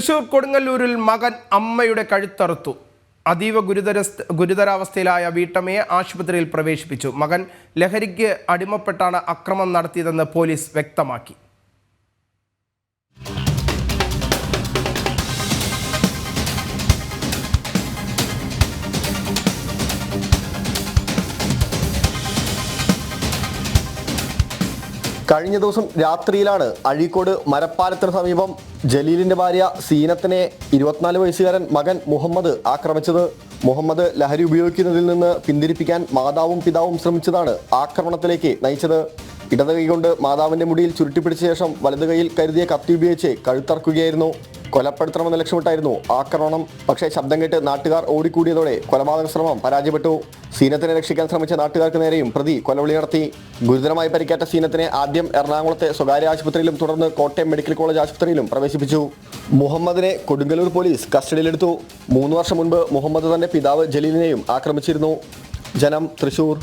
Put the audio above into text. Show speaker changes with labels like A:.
A: തൃശൂർ കൊടുങ്ങല്ലൂരിൽ മകൻ അമ്മയുടെ കഴുത്തറുത്തു. അതീവ ഗുരുതരാവസ്ഥയിലായ വീട്ടമ്മയെ ആശുപത്രിയിൽ പ്രവേശിപ്പിച്ചു. മകൻ ലഹരിക്ക് അടിമപ്പെട്ടാണ് അക്രമം നടത്തിയതെന്ന് പോലീസ് വ്യക്തമാക്കി.
B: കഴിഞ്ഞ ദിവസം രാത്രിയിലാണ് അഴീക്കോട് മരപ്പാലത്തിന് സമീപം ജലീലിന്റെ ഭാര്യ സീനത്തിനെ 24 വയസ്സുകാരൻ മകൻ മുഹമ്മദ് ആക്രമിച്ചത്. മുഹമ്മദ് ലഹരി ഉപയോഗിക്കുന്നതിൽ നിന്ന് പിന്തിരിപ്പിക്കാൻ മാതാവും പിതാവും ശ്രമിച്ചതാണ് ആക്രമണത്തിലേക്ക് നയിച്ചത്. ഇടത് കൈകൊണ്ട് മാതാവിന്റെ മുടിയിൽ ചുരുട്ടിപ്പിടിച്ച ശേഷം വലത് കൈയിൽ കരുതിയ കത്തി ഉപയോഗിച്ച് കഴുത്തറക്കുകയായിരുന്നു. കൊലപ്പെടുത്തണമെന്ന ലക്ഷ്യമിട്ടായിരുന്നു ആക്രമണം. പക്ഷേ ശബ്ദം കേട്ട് നാട്ടുകാർ ഓടിക്കൂടിയതോടെ കൊലപാതക ശ്രമം പരാജയപ്പെട്ടു. സീനത്തിനെ രക്ഷിക്കാൻ ശ്രമിച്ച നാട്ടുകാർക്ക് നേരെയും പ്രതി കൊലവിളി നടത്തി. ഗുരുതരമായി പരിക്കേറ്റ സീനത്തിനെ ആദ്യം എറണാകുളത്തെ സ്വകാര്യ ആശുപത്രിയിലും തുടർന്ന് കോട്ടയം മെഡിക്കൽ കോളേജ് ആശുപത്രിയിലും പ്രവേശിപ്പിച്ചു. മുഹമ്മദിനെ കൊടുങ്ങല്ലൂർ പോലീസ് കസ്റ്റഡിയിലെടുത്തു. 3 വർഷം മുൻപ് മുഹമ്മദ് തന്റെ പിതാവ് ജലീലിനെയും ആക്രമിച്ചിരുന്നു. ജനം, തൃശൂർ.